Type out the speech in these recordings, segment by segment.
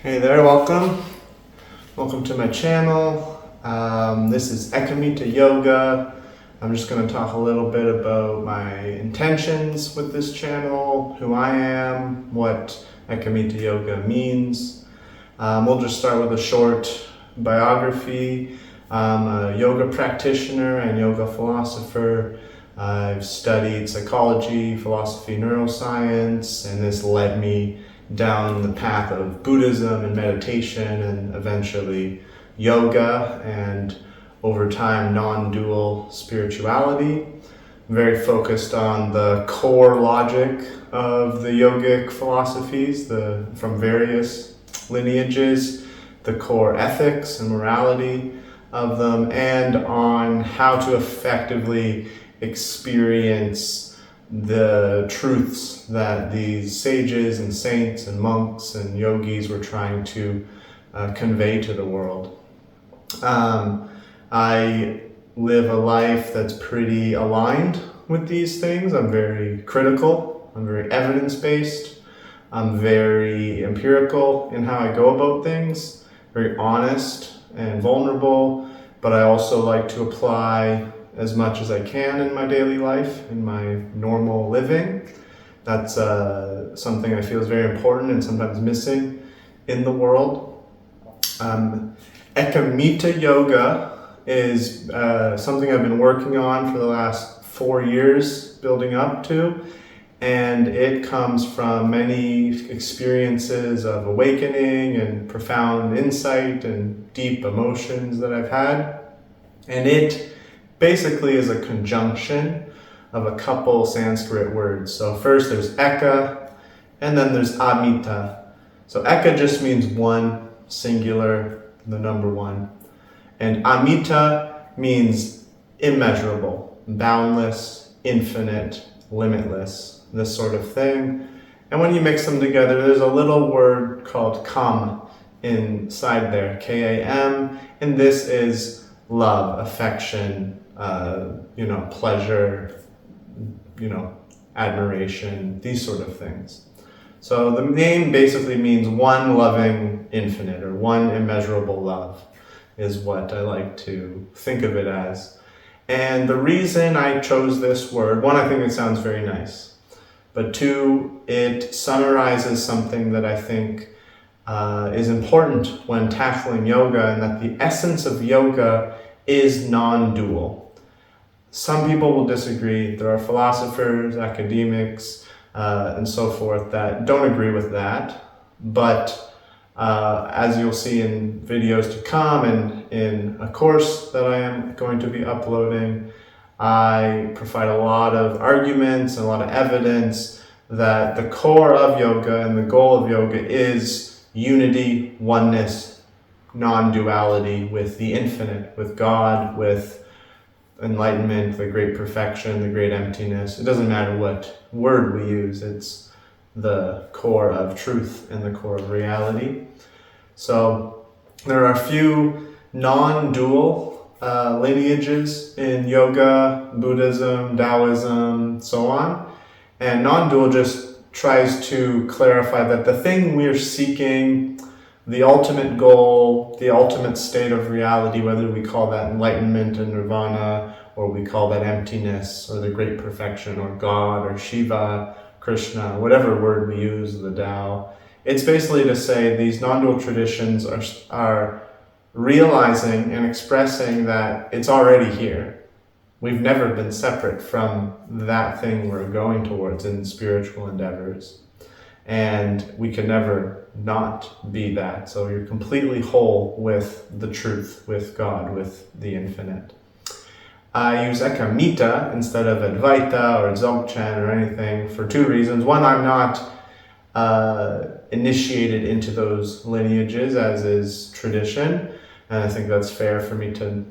Hey there, welcome. Welcome to my channel. This is Ekamita Yoga. I'm just going to talk a little bit about my intentions with this channel, who I am, what Ekamita Yoga means. We'll just start with a short biography. I'm a yoga practitioner and yoga philosopher. I've studied psychology, philosophy, neuroscience, and this led me down the path of Buddhism and meditation and eventually yoga and over time non-dual spirituality. I'm very focused on the core logic of the yogic philosophies from various lineages, the core ethics and morality of them, and on how to effectively experience the truths that these sages and saints and monks and yogis were trying to convey to the world. I live a life that's pretty aligned with these things. I'm very critical, I'm very evidence-based, I'm very empirical in how I go about things, very honest and vulnerable, but I also like to apply as much as I can in my daily life, in my normal living. That's something I feel is very important and sometimes missing in the world. Ekamita Yoga is something I've been working on for the last 4 years, building up to, and it comes from many experiences of awakening and profound insight and deep emotions that I've had. And it basically is a conjunction of a couple Sanskrit words. So first there's Eka, and then there's Amita. So Eka just means one, singular, the number one. And Amita means immeasurable, boundless, infinite, limitless, this sort of thing. And when you mix them together, there's a little word called Kam inside there, K-A-M, and this is love, affection, pleasure, admiration, these sort of things. So the name basically means one loving infinite, or one immeasurable love is what I like to think of it as. And the reason I chose this word, one, I think it sounds very nice, but two, it summarizes something that I think is important when tackling yoga, and that the essence of yoga is non-dual. Some people will disagree. There are philosophers, academics, and so forth that don't agree with that. But as you'll see in videos to come and in a course that I am going to be uploading, I provide a lot of arguments and a lot of evidence that the core of yoga and the goal of yoga is unity, oneness, non-duality with the infinite, with God, with enlightenment, the great perfection, the great emptiness. It doesn't matter what word we use, it's the core of truth and the core of reality. So there are a few non-dual lineages in yoga, Buddhism, Taoism, so on. And non-dual just tries to clarify that the thing we're seeking, the ultimate goal, the ultimate state of reality, whether we call that enlightenment and nirvana, or we call that emptiness, or the great perfection, or God, or Shiva, Krishna, whatever word we use, the Tao. It's basically to say these non-dual traditions are realizing and expressing that it's already here. We've never been separate from that thing we're going towards in spiritual endeavors. And we can never not be that. So you're completely whole with the truth, with God, with the infinite. I use Ekamita instead of Advaita or Dzogchen or anything for two reasons. One, I'm not initiated into those lineages, as is tradition. And I think that's fair for me to,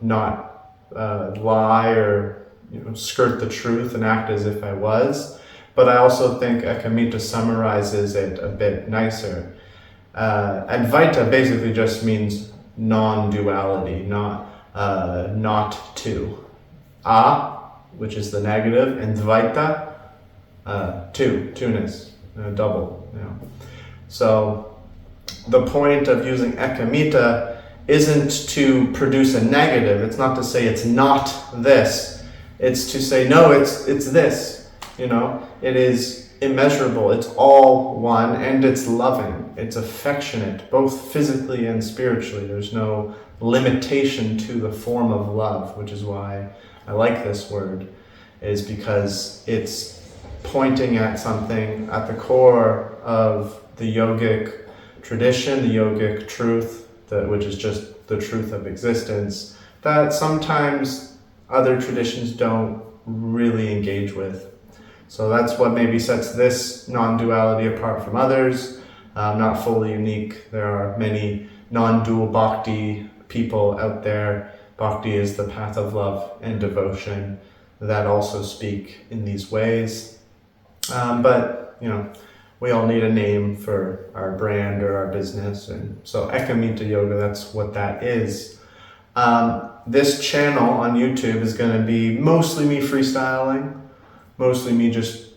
not lie or skirt the truth and act as if I was. But I also think Ekamita summarizes it a bit nicer. Advaita basically just means non-duality, not two. Which is the negative, and Dvaita, two-ness, double. So the point of using Ekamita isn't to produce a negative. It's not to say it's not this. It's to say, no, it's this. It is immeasurable. It's all one, and it's loving. It's affectionate, both physically and spiritually. There's no limitation to the form of love, which is why I like this word, is because it's pointing at something at the core of the yogic tradition, the yogic truth, which is just the truth of existence, that sometimes other traditions don't really engage with. So that's what maybe sets this non-duality apart from others. Not fully unique. There are many non-dual bhakti people out there. Bhakti is the path of love and devotion that also speak in these ways. But we all need a name for our brand or our business, and so Ekamita Yoga, that's what that is. This channel on YouTube is going to be mostly me freestyling, mostly me just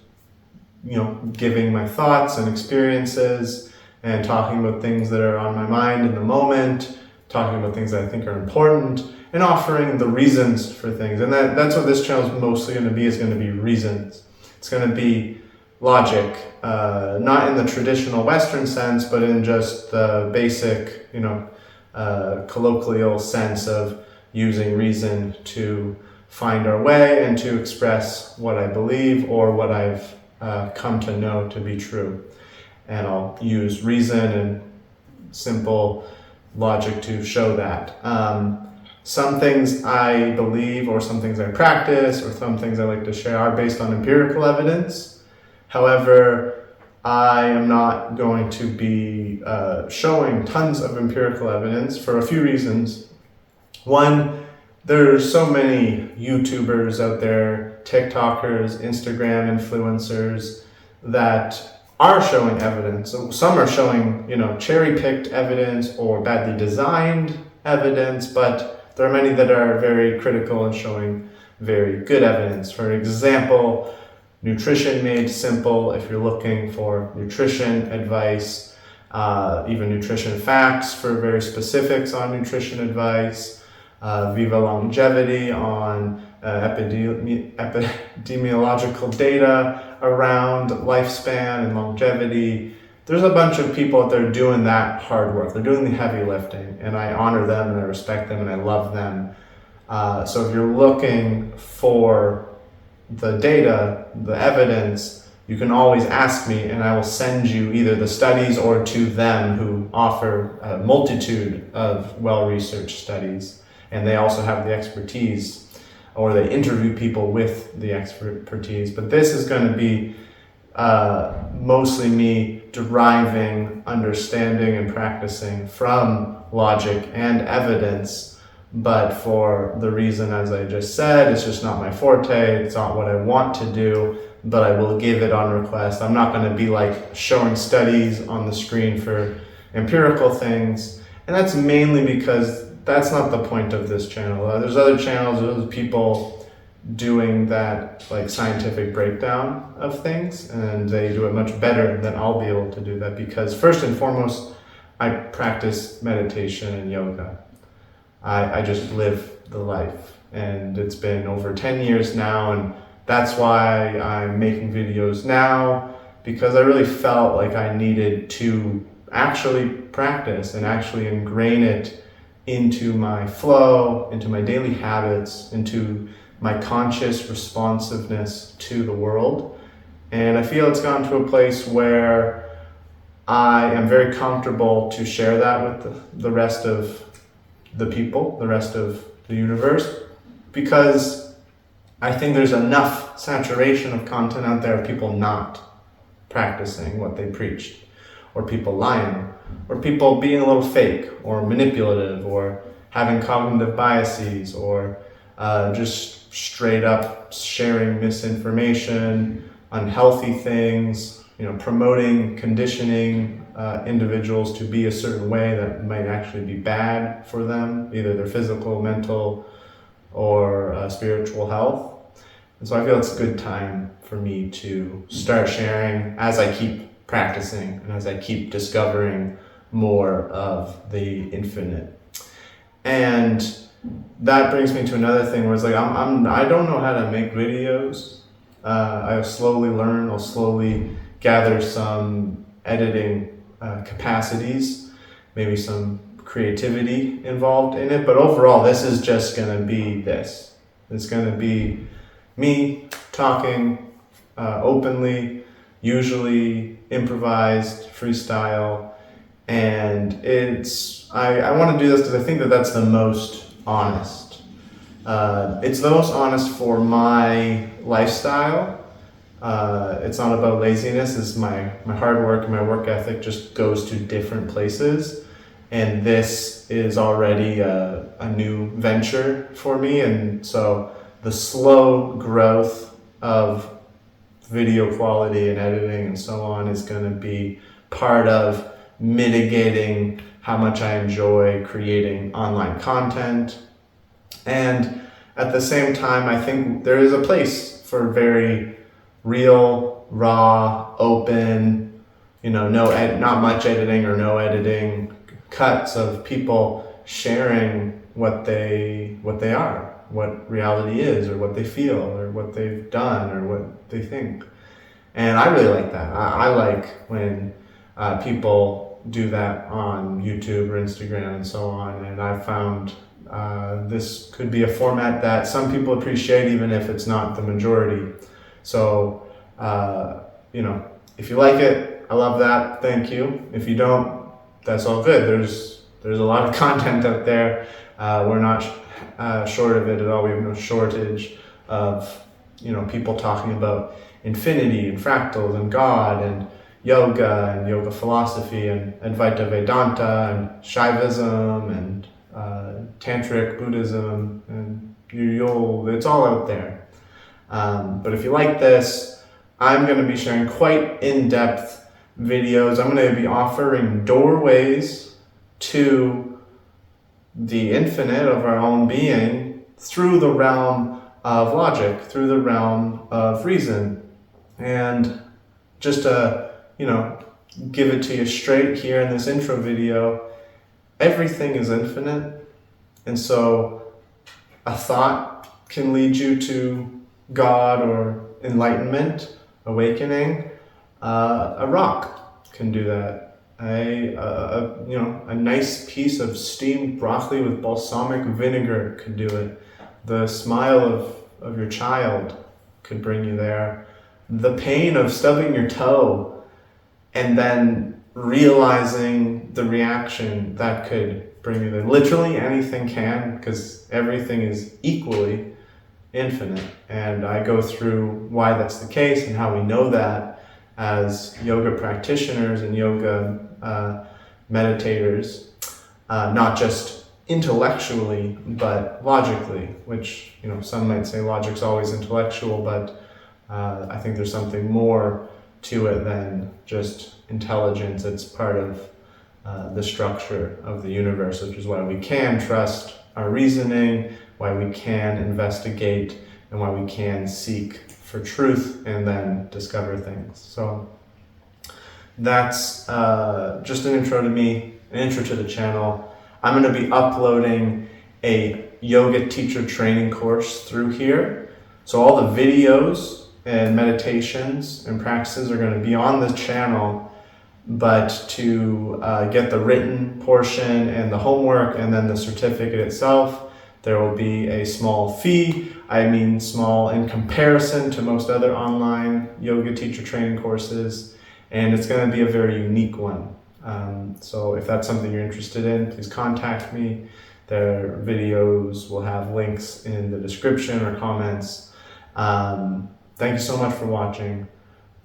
giving my thoughts and experiences and talking about things that are on my mind in the moment, talking about things that I think are important, and offering the reasons for things. And that's what this channel is mostly going to be, is going to be reasons. It's going to be logic, not in the traditional Western sense, but in just the basic, colloquial sense of using reason to find our way and to express what I believe or what I've come to know to be true. And I'll use reason and simple logic to show that. Some things I believe or some things I practice or some things I like to share are based on empirical evidence. However, I am not going to be showing tons of empirical evidence for a few reasons. One, there's so many YouTubers out there, TikTokers, Instagram influencers that are showing evidence. So some are showing, cherry-picked evidence or badly designed evidence, but there are many that are very critical and showing very good evidence. For example, Nutrition Made Simple, if you're looking for nutrition advice, even nutrition facts for very specifics on nutrition advice, Viva Longevity on epidemiological data around lifespan and longevity. There's a bunch of people out there doing that hard work. They're doing the heavy lifting, and I honor them and I respect them and I love them. So if you're looking for the data, the evidence, you can always ask me and I will send you either the studies or to them who offer a multitude of well-researched studies. And they also have the expertise, or they interview people with the expertise. But this is going to be mostly me deriving, understanding, and practicing from logic and evidence. But for the reason, as I just said, it's just not my forte. It's not what I want to do, but I will give it on request. I'm not going to be like showing studies on the screen for empirical things. And that's mainly because that's not the point of this channel. There's other channels, there's people doing that like scientific breakdown of things, and they do it much better than I'll be able to do that, because first and foremost, I practice meditation and yoga. I just live the life, and it's been over 10 years now, and that's why I'm making videos now, because I really felt like I needed to actually practice and actually ingrain it into my flow, into my daily habits, into my conscious responsiveness to the world. And I feel it's gotten to a place where I am very comfortable to share that with the rest of the people, the rest of the universe, because I think there's enough saturation of content out there of people not practicing what they preached, or people lying, or people being a little fake or manipulative, or having cognitive biases, or just straight up sharing misinformation, unhealthy things, promoting, conditioning individuals to be a certain way that might actually be bad for them, either their physical, mental, or spiritual health. And so I feel it's a good time for me to start sharing as I keep practicing and as I keep discovering more of the infinite. And that brings me to another thing where it's like, I don't know how to make videos. I'll slowly learn, I'll slowly gather some editing capacities, maybe some creativity involved in it, but overall this is just going to be this. It's going to be me talking openly, usually improvised, freestyle, and I want to do this because I think that that's the most honest. It's the most honest for my lifestyle. It's not about laziness. It's my hard work and my work ethic just goes to different places. And this is already a new venture for me. And so the slow growth of video quality and editing and so on is going to be part of mitigating how much I enjoy creating online content. And at the same time, I think there is a place for very real, raw, open, not much editing or no editing cuts of people sharing what they are, what reality is, or what they feel, or what they've done, or what they think. And I really like that. I like when people do that on YouTube or Instagram and so on. And I found this could be a format that some people appreciate, even if it's not the majority. So, if you like it, I love that. Thank you. If you don't, that's all good. There's a lot of content out there. We're not short of it at all. We have no shortage of people talking about infinity and fractals and God and yoga philosophy and Advaita Vedanta and Shaivism and Tantric Buddhism and it's all out there. But if you like this, I'm going to be sharing quite in-depth videos. I'm going to be offering doorways to the infinite of our own being through the realm of logic, through the realm of reason. And just to, give it to you straight here in this intro video, everything is infinite. And so a thought can lead you to God or enlightenment, awakening. A rock can do that. A nice piece of steamed broccoli with balsamic vinegar could do it. The smile of your child could bring you there. The pain of stubbing your toe and then realizing the reaction that could bring you there. Literally anything can, because everything is equally infinite. And I go through why that's the case and how we know that as yoga practitioners and yoga meditators, not just intellectually, but logically, which, some might say logic's always intellectual, but I think there's something more to it than just intelligence. It's part of the structure of the universe, which is why we can trust our reasoning, why we can investigate, and why we can seek for truth and then discover things. So that's just an intro to me, an intro to the channel. I'm going to be uploading a yoga teacher training course through here. So all the videos and meditations and practices are going to be on the channel, but to get the written portion and the homework and then the certificate itself, there will be a small fee. I mean small in comparison to most other online yoga teacher training courses, and it's going to be a very unique one. So if that's something you're interested in, please contact me. Their videos will have links in the description or comments. Thank you so much for watching.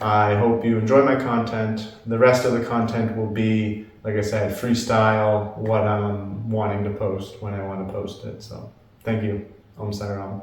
I hope you enjoy my content. The rest of the content will be, like I said, freestyle, what I'm wanting to post when I want to post it. So thank you. Om Sai Ram.